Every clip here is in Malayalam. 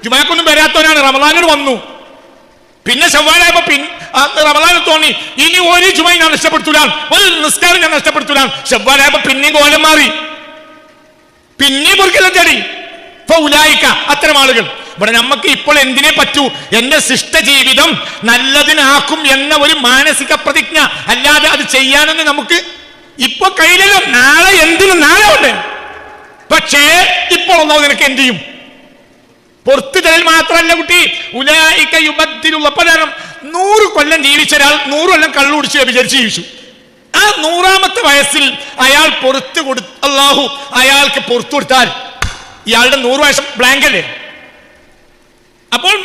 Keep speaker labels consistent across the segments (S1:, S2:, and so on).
S1: ജുമാക്കൊന്നും വരാത്തവനാണ്. റമദാനോട് വന്നു, പിന്നെ ശവ്വാലായപ്പോ റമദാനിൽ തോന്നി ഇനി ഒരു ജുമ ഞാൻ നഷ്ടപ്പെടുത്തൂല, ഒരു നിസ്കാരം ഞാൻ നഷ്ടപ്പെടുത്തൂല. ശവ്വാലായപ്പോ പിന്നെയും കോലം മാറി, പിന്നെയും പൊറുക്കലും തേടി. അത്തരം ആളുകൾ ഇവിടെ നമുക്ക് ഇപ്പോൾ എന്തിനെ പറ്റൂ? എന്റെ ശിഷ്ട ജീവിതം നല്ലതിനാക്കും എന്ന ഒരു മാനസിക പ്രതിജ്ഞ, അല്ലാതെ അത് ചെയ്യാനൊന്നും നമുക്ക് ഇപ്പൊ കയ്യിലല്ലോ. നാളെ എന്തിനും നാളെ ഉണ്ട്. പക്ഷേ ഇപ്പോൾ ഒന്നാമത് നിനക്ക് എന്ത് ചെയ്യും? പുറത്തു തരൽ മാത്രമല്ല കുട്ടി, ഉലൈക യുബദ്ദിലുള്ള പലരും 100 കൊല്ലം ജീവിച്ച ഒരാൾ 100 കൊല്ലം കള്ളുകുടിച്ച് വിചാരിച്ച് ജീവിച്ചു. ആ 100ാമത്തെ വയസ്സിൽ അയാൾ പുറത്തു കൊടുത്ത് അല്ലാഹു അയാൾക്ക് പുറത്തു കൊടുത്താൽ ഇയാളുടെ 100 വയസ്സ് ബ്ലാങ്ക് അല്ലേ? അപ്പോൾ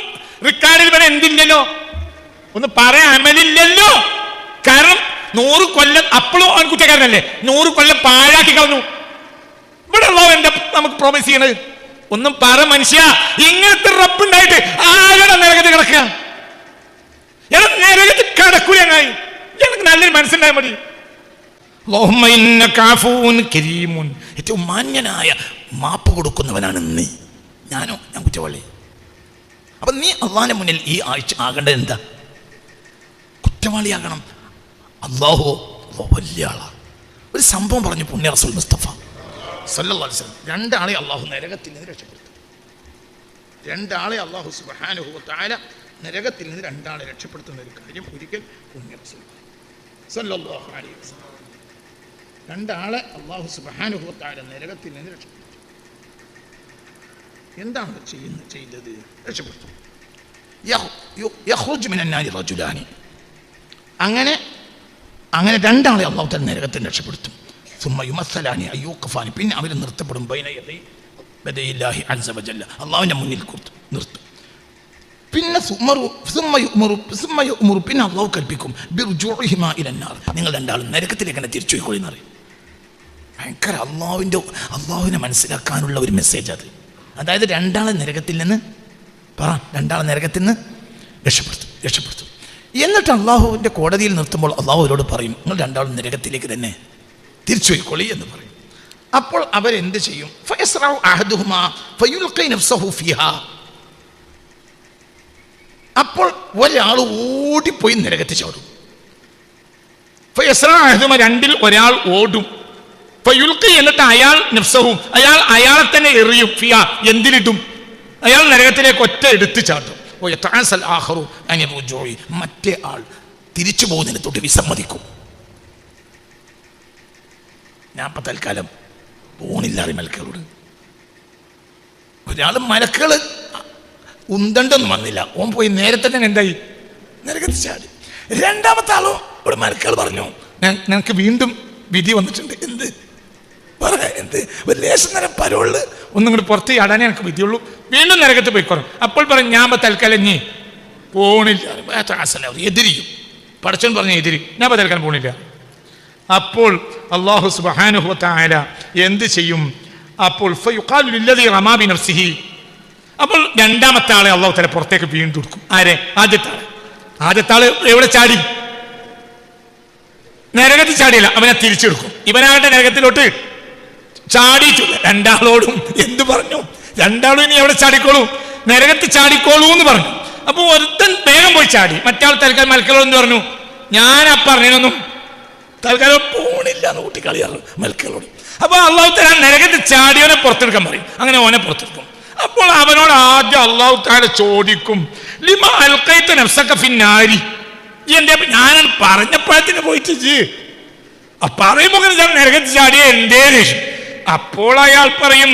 S1: റിക്കാർഡിൽ വരെ എന്തില്ലല്ലോ, ഒന്ന് പറയാൻ അമലില്ലല്ലോ. കാരണം 100 കൊല്ലം അപ്പോഴും അവൻ കുറ്റക്കാരനല്ലേ, 100 കൊല്ലം പാഴാക്കി കളഞ്ഞു. ഇവിടെ ഉള്ളോ എന്താ നമുക്ക് പ്രോമിസ് ചെയ്യണത്? ഒന്നും പറ മനുഷ്യ. ഇങ്ങനത്തെ റബ്ബുണ്ടായിട്ട് ആരുടെ നരകത്തിൽ കിടക്കുക? നരകത്തിൽ കിടക്കൂലങ്ങായി. എനിക്ക് നല്ലൊരു മനസ്സുണ്ടായാൽ മതി. ഏറ്റവും മാന്യനായ മാപ്പ് കൊടുക്കുന്നവനാണ് നീ. ഞാൻ കുറ്റവാളി. അപ്പൊ നീ അള്ളാഹിന്റെ മുന്നിൽ ഈ ആഴ്ച ആകേണ്ടത് എന്താ? കുറ്റവാളിയാകണം. അള്ളാഹു വലിയ ആളാ. ഒരു സംഭവം പറഞ്ഞു പുണ്യ റസൂൽ മുസ്തഫ സല്ലല്ലാഹു അലൈഹി വസല്ലം. 2 ആളെ അള്ളാഹു നരകത്തിൽ നിന്ന് രക്ഷപ്പെടുത്തും. 2 ആളെ അള്ളാഹു സുബ്ഹാനഹു വ തആല നരകത്തിൽ നിന്ന് 2 ആളെ രക്ഷപ്പെടുത്തുന്ന ഒരു കാര്യം ഒരിക്കൽ പുണ്യ റസൂൽ സല്ലല്ലാഹു അലൈഹി വസല്ലം 2 ആളെ അള്ളാഹു സുബ്ഹാനഹു വ തആല നരകത്തിൽ നിന്ന് രക്ഷപ്പെടുത്തും. എന്താണ് ചെയ്തത്? രക്ഷപ്പെടുത്തും. യഖ്റുജു മിനൻ നാരി റജുലാനി. അങ്ങനെ 2 ആളെ അള്ളാഹു തആല നരകത്തിൽ രക്ഷപ്പെടുത്തും. സുമ്മ യുമസ്സലാനി അയ്യൂഖഫാനി. പിന്നെ അവർ നിർത്തപ്പെടും ബൈന യദൈല്ലാഹി അസ്സ വജല്ല, അള്ളാഹുവിൻ്റെ മുന്നിൽ നിർത്തും. പിന്നെ പിന്നെ അള്ളാഹു കൽപ്പിക്കും ബിർജൂഇഹിമാ ഇലന്നാർ, നിങ്ങൾ 2 ആളും നരകത്തിലേക്ക് തന്നെ തിരിച്ചു പോയിക്കോളി എന്ന് പറയും. ഭയങ്കര അള്ളാഹുവിനെ മനസ്സിലാക്കാനുള്ള ഒരു മെസ്സേജ് അത്. അതായത് 2 ആളെ നരകത്തിൽ നിന്ന് 2 ആളെ നരകത്തിൽ നിന്ന് രക്ഷപ്പെടുത്തും. എന്നിട്ട് അള്ളാഹുവിൻ്റെ കോടതിയിൽ നിർത്തുമ്പോൾ അള്ളാഹു അവരോട് പറയും നിങ്ങൾ 2 ആളും നരകത്തിലേക്ക് തന്നെ തിരിച്ചു പോയിക്കോളി എന്ന് പറയും. അപ്പോൾ അവരെന്ത് ചെയ്യും? ഫയസ്റഉ അഹദുഹുമാ ഫയുൽഖി നഫ്സഹു ഫീഹാ. അപ്പോൾ ഒരാൾ ഓടിപ്പോയി നരകത്തിൽ ചാടും. ഫയസ്റഉ അഹദുഹുമാ, 2ൽ ഒരാൾ ഓടും. ഫയുൽഖി, എന്നിട്ട് അയാൾ നഫ്സഹു, അയാളെ തന്നെ എറിയും. ഫിയാ, എന്തിലിട്ടും? അയാൾ നരകത്തിലേക്ക് ഒറ്റ എടുത്ത് ചാട്ടും. യതഅസൽ ആഖറു അനി റുജൂഇ, മറ്റേ ആൾ തിരിച്ചു പോകുന്നതിനെ തൊട്ട് വിസമ്മതിക്കും. ഞാൻ ഇപ്പം തൽക്കാലം പോണില്ല മലക്കുകളോട്. ഒരാൾ മലക്കുകൾ ഉന്തണ്ടൊന്നും വന്നില്ല, ഓൻ പോയി നേരത്തെ തന്നെ എന്തായി നരകത്തിൽ ചാടി. 2ാമത്തെ ആളോ ഇവിടെ മലക്കുകൾ പറഞ്ഞു ഞങ്ങൾക്ക് വീണ്ടും വിധി വന്നിട്ടുണ്ട്. എന്ത് പറയാ? എന്ത്? ഒരു ലേശം നേരം പരോളിൽ ഒന്നും കൂടി പുറത്ത് ചാടാനേ എനിക്ക് വിധിയുള്ളൂ, വീണ്ടും നരകത്ത് പോയിക്കോളും. അപ്പോൾ പറഞ്ഞു ഞാൻ തൽക്കാലം ഇനി പോണില്ല. എതിരിയും പടച്ചോൻ പറഞ്ഞു എതിരി, ഞാൻ തൽക്കാലം പോണില്ല. അപ്പോൾ അല്ലാഹു സുബ്ഹാനഹു വ തആല എന്ത് ചെയ്യും? അപ്പോൾ ഫയുഖാലു ലില്ലദീ റമാ ബിനഫ്സിഹി, അപ്പോൾ 2ാമത്തെ ആളെ അല്ലാഹു തആല പുറത്തേക്ക് വീണ്ടും എടുക്കും. ആരെ? ആദ്യത്തെ ആള് എവിടെ ചാടി? നരകത്തിൽ ചാടിയില്ല, അവനെ തിരിച്ചെടുക്കും. ഇവനാകട്ടെ നരകത്തിലോട്ട് ചാടിയിട്ടില്ല. 2 ആളോടും എന്ത് പറഞ്ഞു? 2 ആളും ഇനി എവിടെ ചാടിക്കോളൂ? നരകത്തിൽ ചാടിക്കോളൂ എന്ന് പറഞ്ഞു. അപ്പോൾ ഒരുത്തൻ വേഗം പോയി ചാടി. മറ്റാൾ തൽക്കാലം മലക്കുകളോട് എന്ന് പറഞ്ഞു ഞാൻ പറഞ്ഞതിനൊന്നും തൽക്കാലം പോണില്ല എന്ന് കൂട്ടിക്കളിയാറ് മലക്കുകളോട്. അപ്പോൾ അല്ലാഹു തആല നരകത്തിൽ ചാടിയവനെ പുറത്തെടുക്കാൻ പറയും. അങ്ങനെ ഓനെ പുറത്തെടുക്കും. അപ്പോൾ അവനോട് ആദ്യം അല്ലാഹു തആല ചോദിക്കും ലിമാ അൽഖൈത നഫ്സക ഫിന്നാരി, എന്റെ ഞാൻ പറഞ്ഞപ്പോഴത്തിന് പോയിട്ട് പറയുമ്പോൾ ഞാൻ നരകത്തിൽ ചാടിയ എന്തേ രക്ഷ. അപ്പോൾ അയാൾ പറയും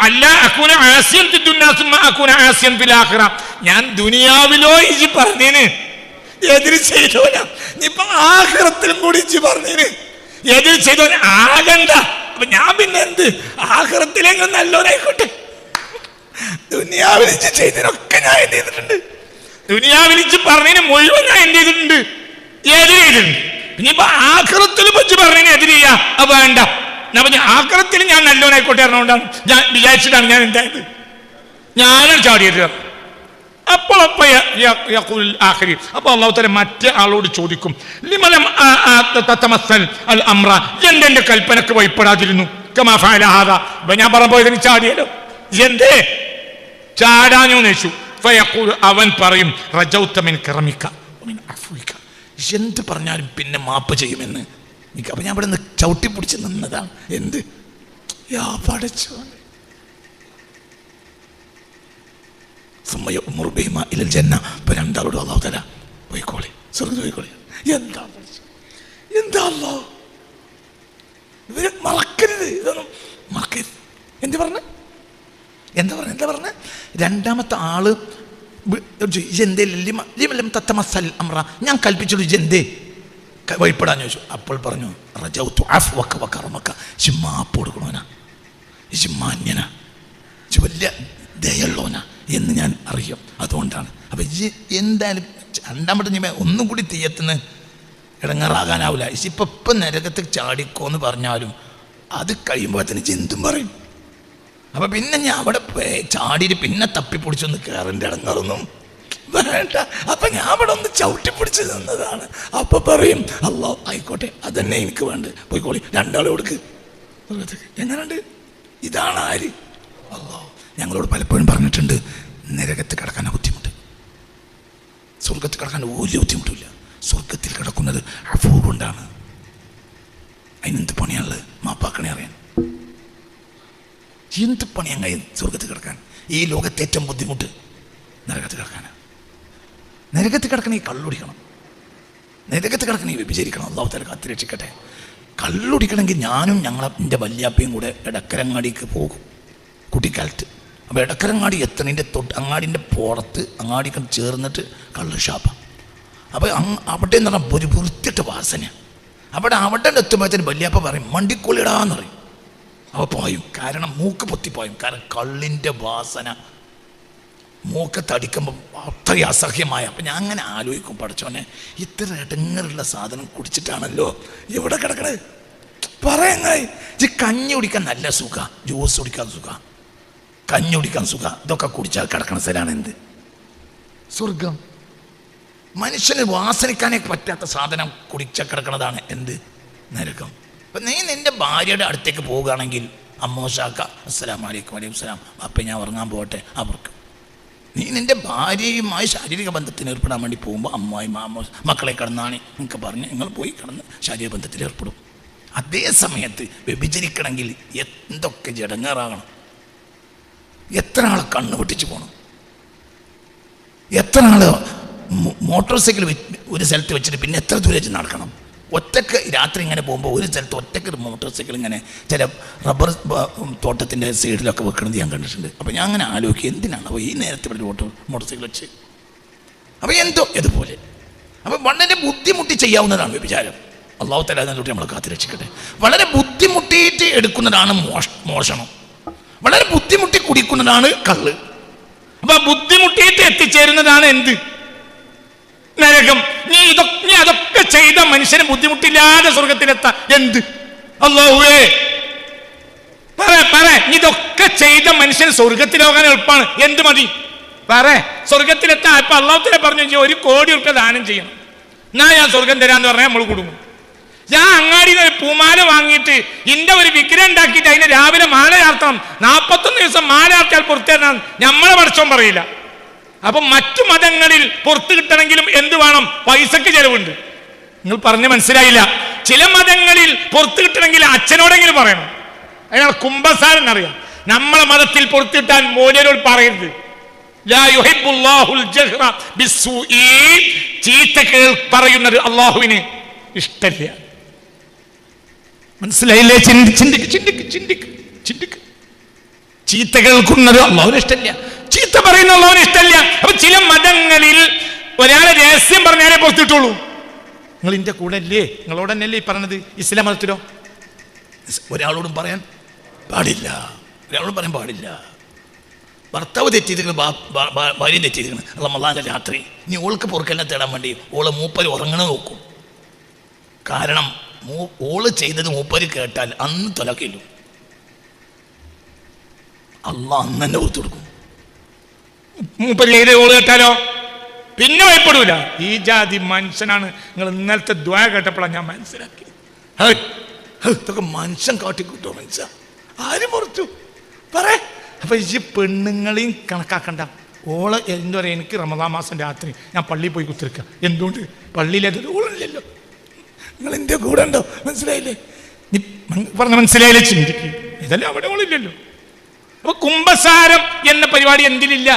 S1: അല്ലാ അകൂന ആസിയൻ ഫി ദുനിയാ സുമ്മ അകൂന ആസിയൻ ഫിൽ ആഖിറ, ഞാൻ ദുനിയാവിലോ ഇജി പറഞ്ഞേന് എതിര് ചെയ്തോനാ, ഇപ്പൊ ആഖിറത്തിലും കൂടി ഇജി പറഞ്ഞേന് എതിര് ചെയ്തോൻ ആകണ്ട. അപ്പൊ ഞാൻ പിന്നെ എന്ത് ആഖിറത്തിലെങ്കിലും നല്ലോനായിക്കോട്ടെ. ദുനിയാവിൽ ഇജി ചെയ്തതിനൊക്കെ ഞാൻ എന്ത് ചെയ്തിട്ടുണ്ട്? ദുനിയാവിൽ ഇജി പറഞ്ഞതിന് മുഴുവൻ ഞാൻ എന്ത് ചെയ്തിട്ടുണ്ട്? എതിര് ചെയ്തിട്ടുണ്ട്. ഇനിയിപ്പോ ആഖിറത്തിൽ വെച്ച് പറഞ്ഞതിന് എതിര് ചെയ്യാ അത് വേണ്ട. ആഖിറത്തിൽ ഞാൻ നല്ലോനായിക്കോട്ടെ പറഞ്ഞുകൊണ്ടാണ് ഞാൻ വിചാരിച്ചിട്ടാണ് ഞാൻ എന്തായത് ഞാനും ചാടിയത്. അപ്പോൾ അപ്പൊ അല്ലാഹു തആല മറ്റേ ആളോട് ചോദിക്കും ലിമലം തതമസ്സൽ അൽ അംറ, എന്റെ കൽപ്പനക്ക് വഴിപ്പെടാതിരുന്നു. കമാ ഫഅല ഹാദാ, ഞാൻ പറഞ്ഞ ചാടിയല്ലോ എന്തേ ചാടാനോ വെച്ചു. അവൻ പറയും റജൗത മിൻ കറമിക വമിൻ അഫ്വിക, എന്ത് പറഞ്ഞാലും പിന്നെ മാപ്പ് ചെയ്യുമെന്ന്. അപ്പൊ ഞാൻ ഇവിടെ നിന്ന് ചവിട്ടി പിടിച്ച് നിന്നതാണ്. എന്ത് പഠിച്ചോ ഇപ്പൊ രണ്ടാളോട് അല്ലാഹു തആല പോയിക്കോളി, സ്വർഗ്ഗത്തിൽ പോയിക്കോളി. എന്താ അല്ലാഹു ഇവര് മറക്കരുത്, ഇതൊന്നും മറക്കരുത്. എന്താ പറഞ്ഞ രണ്ടാമത്തെ ആള് ഞാൻ കൽപ്പിച്ചോളൂ ജന്തേ വഴിപ്പെടാൻ ചോദിച്ചു. അപ്പോൾ പറഞ്ഞു റജൗതു അഫ്വക വകറമക, മാപ്പ് കൊടുക്കണോനാ, മാന്യനാ, വലിയ ദയുള്ളോനാ എന്ന് ഞാൻ അറിയും. അതുകൊണ്ടാണ്. അപ്പൊ എന്തായാലും രണ്ടാമത്തെ ഞാൻ ഒന്നും കൂടി തീയത്തുനിന്ന് ഇടങ്ങാറാകാനാവില്ല. ഇപ്പം നരകത്തിൽ ചാടിക്കോന്ന് പറഞ്ഞാലും അത് കഴിയുമ്പോൾ തന്നെ ജന്തും പറയും. അപ്പൊ പിന്നെ ഞാൻ അവിടെ ചാടിയിട്ട് പിന്നെ തപ്പിപ്പൊടിച്ചൊന്ന് കയറേണ്ട ഇടങ്ങാറൊന്നും വേണ്ട. അപ്പൊ ഞാൻ അവിടെ ഒന്ന് ചവിട്ടിപ്പിടിച്ച് നിന്നതാണ്. അപ്പൊ പറയും അല്ലാഹു ആയിക്കോട്ടെ, അതന്നെ എനിക്ക് വേണ്ട, പോയിക്കോളി, രണ്ടാളെ കൊടുക്ക്. എങ്ങനെയുണ്ട്? ഇതാണ് ആര്? അല്ലാഹു ഞങ്ങളോട് പലപ്പോഴും പറഞ്ഞിട്ടുണ്ട്, നരകത്ത് കിടക്കാൻ ബുദ്ധിമുട്ട്, സ്വർഗത്തിൽ കിടക്കാൻ ഒരു ബുദ്ധിമുട്ടില്ല. സ്വർഗത്തിൽ കിടക്കുന്നത് അഫൂ കൊണ്ടാണ്. അതിനെന്ത് പണിയാണുള്ളത്? മാപ്പാക്കണേ അറിയാൻ. എന്ത് പണിയാൻ കഴിയും സ്വർഗത്തിൽ കിടക്കാൻ? ഈ ലോകത്തെ ഏറ്റവും ബുദ്ധിമുട്ട് നരകത്തിൽ കിടക്കാനാണ്. നരകത്തിൽ കിടക്കണേ കള്ളുടിക്കണം, നരകത്തിൽ കിടക്കണേ വ്യഭിചരിക്കണം. അല്ലാഹു തആല കാത്തുരക്ഷിക്കട്ടെ. കള്ളുടിക്കണമെങ്കിൽ ഞാനും എൻ്റെ വല്യാപ്പയും കൂടെ എടക്കരങ്ങാടിക്ക് പോകും കുട്ടിക്കാലത്ത്. അപ്പോൾ എടക്കരങ്ങാടി എത്തണതിൻ്റെ അങ്ങാടിൻ്റെ പുറത്ത് അങ്ങാടിക്ക് ചേർന്നിട്ട് കള്ള് ഷാപ്പ. അപ്പോൾ അവിടെ എന്ന് പറഞ്ഞാൽ ഒരു വൃത്തിയിട്ട വാസന. അവിടെ എത്തുമ്പോഴത്തേന് വല്യാപ്പ പറയും മണ്ടിക്കൊള്ളിടാന്ന് പറയും. അപ്പോൾ പോയും, കാരണം മൂക്ക് പൊത്തിപ്പോയും, കാരണം കള്ളിൻ്റെ വാസന മൂക്കത്തടിക്കുമ്പോൾ അത്രയും അസഹ്യമായ. അപ്പം ഞാൻ അങ്ങനെ ആലോചിക്കും, പഠിച്ചോനെ ഇത്ര ഇടങ്ങറുള്ള സാധനം കുടിച്ചിട്ടാണല്ലോ എവിടെ കിടക്കണേ. പറയാങ്ങായി കഞ്ഞി കുടിക്കാൻ നല്ല സുഖ, ജ്യൂസ് കുടിക്കാൻ സുഖ, കഞ്ഞി കുടിക്കാൻ സുഖ, ഇതൊക്കെ കുടിച്ചാൽ കിടക്കണ സ്ഥലമാണ് എന്ത്? സ്വർഗം. മനുഷ്യന് വാസനിക്കാനേ പറ്റാത്ത സാധനം കുടിച്ചാൽ കിടക്കണതാണ് എന്ത്? നരകം. അപ്പം നീ നിൻ്റെ ഭാര്യയുടെ അടുത്തേക്ക് പോവുകയാണെങ്കിൽ അമ്മോശാക്ക അസ്സലാമു അലൈക്കും വലൈക്കും സലാം, അപ്പം ഞാൻ ഉറങ്ങാൻ പോകട്ടെ അവർക്ക്. നീ നിൻ്റെ ഭാര്യയുമായി ശാരീരിക ബന്ധത്തിന് ഏർപ്പെടാൻ വേണ്ടി പോകുമ്പോൾ അമ്മായി മക്കളെ കിടന്നാണ് നിങ്ങൾക്ക് പറഞ്ഞ് നിങ്ങൾ പോയി കിടന്ന് ശാരീരിക ബന്ധത്തിൽ ഏർപ്പെടും. അതേ സമയത്ത് വ്യഭിചരിക്കണമെങ്കിൽ എന്തൊക്കെ ജടങ്ങാറാകണം, എത്ര ആളെ കണ്ണ് പൊട്ടിച്ച് പോകണം, എത്ര ആൾ മോട്ടോർ സൈക്കിൾ ഒരു സ്ഥലത്ത് വെച്ചിട്ട് പിന്നെ എത്ര ദൂരം വെച്ച് നടക്കണം. ഒറ്റക്ക് രാത്രി ഇങ്ങനെ പോകുമ്പോൾ ഒരു സ്ഥലത്ത് ഒറ്റക്ക് മോട്ടോർ സൈക്കിൾ ഇങ്ങനെ ചില റബ്ബർ തോട്ടത്തിൻ്റെ സൈഡിലൊക്കെ വെക്കണത് ഞാൻ കണ്ടിട്ടുണ്ട്. അപ്പോൾ ഞാൻ അങ്ങനെ ആലോചിക്കും, എന്തിനാണ് അപ്പോൾ ഈ നേരത്തെ ഇവിടെ മോട്ടോർ സൈക്കിൾ വെച്ച്? അപ്പോൾ എന്തോ ഇതുപോലെ. അപ്പോൾ വളരെ ബുദ്ധിമുട്ടി ചെയ്യാവുന്നതാണ് വ്യഭിചാരം. അല്ലാഹു തആല അതിനോട്ട് നമ്മളെ കാത്തുരക്ഷിക്കട്ടെ. വളരെ ബുദ്ധിമുട്ടിയിട്ട് എടുക്കുന്നതാണ് മോഷണം, വളരെ ബുദ്ധിമുട്ടി കുടിക്കുന്നതാണ് കള്ള്. അപ്പൊ ബുദ്ധിമുട്ടിയിട്ട് എത്തിച്ചേരുന്നതാണ് എന്ത്? നരകം. നീ അതൊക്കെ ചെയ്ത മനുഷ്യന് ബുദ്ധിമുട്ടില്ലാതെ സ്വർഗത്തിലെത്താ എന്ത്? അല്ലാഹുവേ പറ, ഇതൊക്കെ ചെയ്ത മനുഷ്യന് സ്വർഗത്തിലോകാൻ എളുപ്പമാണ്. എന്ത് മതി പറ സ്വർഗത്തിലെത്താ? ഇപ്പൊ അല്ലാഹു തആല പറഞ്ഞു 1 കോടി രൂപ ദാനം ചെയ്യണം, എന്നാ ഞാൻ സ്വർഗം തരാന്ന് പറഞ്ഞാൽ നമ്മൾ കുടുങ്ങും. ഞാൻ അങ്ങാടിയിൽ ഒരു പൂമാല വാങ്ങിയിട്ട് ഇന്റെ ഒരു വിഗ്രഹം ഉണ്ടാക്കിയിട്ട് അതിന് രാവിലെ മാല ചാർത്തണം, 41 ദിവസം മാല ചാർത്തിയാൽ പുറത്തു തരണം, നമ്മളെ പഠിച്ചോൻ പറയില്ല. അപ്പൊ മറ്റു മതങ്ങളിൽ പുറത്തു കിട്ടണമെങ്കിലും എന്ത് വേണം? പൈസക്ക് ചെലവുണ്ട്. നിങ്ങൾ പറഞ്ഞ് മനസ്സിലായില്ല. ചില മതങ്ങളിൽ പുറത്തു കിട്ടണമെങ്കിൽ അച്ഛനോടെങ്കിലും പറയണം, അയാൾ കുംഭസാരൻ അറിയാം. നമ്മളെ മതത്തിൽ പുറത്തു കിട്ടാൻ മോനോട് പറയരുത്. ലാ യുഹിബ്ബുല്ലാഹുൽ ജഹ്റ ബിസ്സൂഇ, ചീത്ത പറയുന്നത് അല്ലാഹുവിന് ഇഷ്ടമില്ല. മനസ്സിലായില്ലേ? ചിന്തിക്ക്. ചീത്ത കേൾക്കുന്നത് അല്ലാഹുവിന് ഇഷ്ടമില്ല, ചീത്ത പറയുന്ന അല്ലാഹുവിന് ഇഷ്ടമില്ല. അപ്പൊ ചില മതങ്ങളിൽ ഒരാളെ രഹസ്യം പറഞ്ഞാലേ പുറത്തിട്ടുള്ളൂ. നിങ്ങൾ ഇതിന്റെ കൂടെ അല്ലേ? നിങ്ങളോട് തന്നെയല്ലേ ഈ പറഞ്ഞത്? ഇസ്ലാം മതത്തിലോ ഒരാളോടും പറയാൻ പാടില്ല, ഭർത്താവ് തെറ്റിയിരിക്കണം, ഭാര്യ തെറ്റിയിരിക്കണം. റമളാനിലെ രാത്രി നീ ഓൾക്ക് പൊറുക്കലിനെ തേടാൻ വേണ്ടി ഓളെ മൂപ്പര് ഉറങ്ങണ നോക്കും. കാരണം ഓള് ചെയ്തത് മൂപ്പര് കേട്ടാൽ അന്ന് തൊലക്കില്ലു, അള്ളാഹ് അന്ന് തന്നെ ഒത്തു കൊടുക്കും. മൂപ്പര് ചെയ്ത് ഓള് കേട്ടാലോ പിന്നെ ഭയപ്പെടൂല. ഈ ജാതി മനുഷ്യനാണ്. നിങ്ങൾ ഇന്നലത്തെ ദ്വാ കേട്ടപ്പോഴാണ് ഞാൻ മനസ്സിലാക്കി, ഇതൊക്കെ മനുഷ്യൻ കാട്ടിക്കൂട്ടോ. മനുഷ്യ ആരും പുറത്തു പറ അപ്പൊ ഈ പെണ്ണുങ്ങളെയും കണക്കാക്കണ്ട. ഓളെ എന്താ പറയുക, എനിക്ക് റമദാൻ മാസം രാത്രി ഞാൻ പള്ളിയിൽ പോയി കുത്തിരിക്കുക. എന്തുകൊണ്ട്? പള്ളിയിലേത് ഓളില്ലല്ലോ, നിങ്ങൾ എൻ്റെ കൂടെ ഉണ്ടോ? മനസ്സിലായില്ലേ? നീ പറഞ്ഞ മനസ്സിലായില്ലേ? ചിന്തിക്കുക, ഇതല്ലേ അവിടെ ഓളില്ലല്ലോ. അപ്പൊ കുംഭസാരം എന്ന പരിപാടി എന്തിനില്ല?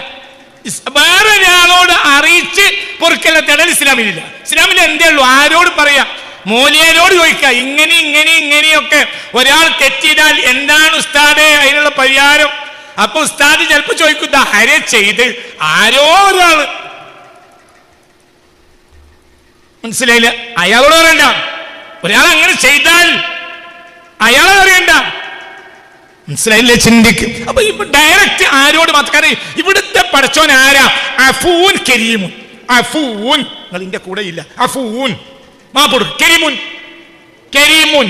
S1: വേറൊരാളോട് അറിയിച്ച് പൊറുക്കല്ല തേടൽ ഇസ്ലാമിലില്ല. ഇസ്ലാമിൽ എന്തേ ഉള്ളൂ? ആരോട് പറയാ? മോലിയരോട് ചോദിക്കുക. ഇങ്ങനെയൊക്കെ ഒരാൾ തെറ്റിയാൽ എന്താണ് ഉസ്താദേ അതിനുള്ള പരിഹാരം? അപ്പൊ ഉസ്താദ് ചിലപ്പോ ചോദിക്കും, ആരെ ചെയ്ത്? ആരോ ഒരാള്. മനസ്സിലായില്ല? അയാളോട് പറയണ്ട. ഒരാൾ അങ്ങനെ ചെയ്താൽ അയാളെ അറിയണ്ട. മനസ്സിലായില്ലേ? ചിന്തിക്കും. അപ്പൊ ഇപ്പൊ ഡയറക്റ്റ് ആരോട് മാത്രം? ഇവിടുത്തെ പഠിച്ചോൻ ആരാ? അഫൂൻ കരീമുൻ. അഫൂൻ നിങ്ങൾ ഇതിന്റെ കൂടെ ഇല്ല. അഫൂൻ മാപ്പൊടു. കരീമുൻ, കരീമുൻ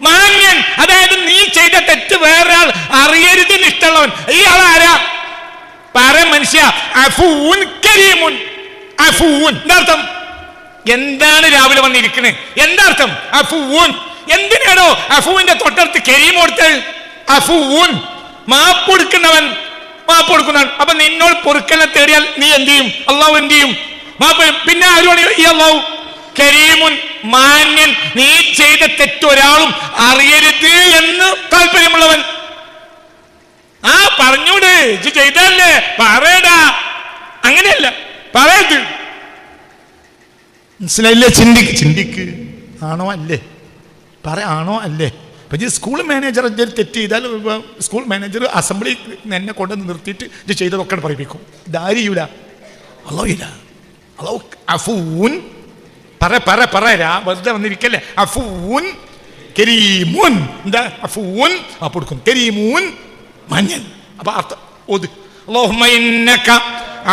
S1: മാന്യൻ. അതായത് നീ ചെയ്ത തെറ്റ് വേറൊരാൾ അറിയരുതെന്ന് ഇഷ്ടമുള്ളവൻ. ഈ ആളാരാ? പറ മനുഷ്യ. അഫൂൻ കരീമുൻ. അഫൂൻ എന്താർത്ഥം? എന്താണ് രാവിലെ വന്നിരിക്കണേ? എന്താർത്ഥം? അഫൂൻ. എന്തിനാണോ അഫൂവിന്റെ തൊട്ടടുത്ത് കരീം കൊടുത്തത്? അഫൂൻ മാപ്പൊടുക്കുന്നവൻ, മാപ്പൊടുക്കുന്നവൻ. അപ്പൊ നിന്നോട് പൊറുക്കലിനെ തേടിയാൽ നീ എന്ത് ചെയ്യും? അള്ളാഹു എന്ത് ചെയ്യും? മാപ്പ്. പിന്നെ ആരുമാണ് ഈ അള്ളാഹു? കരീമുൻ, മാന്യൻ. നീ ചെയ്ത തെറ്റൊരാളും അറിയരുത് എന്ന് താല്പര്യമുള്ളവൻ. ആ പറഞ്ഞൂടെ, ഇത് ചെയ്തല്ലേ പറയടാ. അങ്ങനെയല്ല പറയരുത്. മനസ്സിലായില്ലേ? ചിന്തിക്ക്. ആണോ അല്ലേ? ആണോ അല്ലേ? ഇപ്പം ഈ സ്കൂൾ മാനേജർ തെറ്റ് ചെയ്താൽ സ്കൂൾ മാനേജർ അസംബ്ലി എന്നെ കൊണ്ടുവന്ന് നിർത്തിയിട്ട് ഇത് ചെയ്തതൊക്കെ പറയിപ്പിക്കും. ഇതാരിയൂല, അള്ളാഹുയില്ല. അള്ളാഹു അഫൂൻ. പറയാ വെറുതെ വന്നിരിക്കല്ലേ. അഫൂൻ കരീമുൻ. എന്താ അഫൂൻ? കൊടുക്കും. കരീമൂൻ മാന്യൻ. അപ്പൊ അർത്ഥം ഓത്. അല്ലാഹുമ്മ ഇന്നക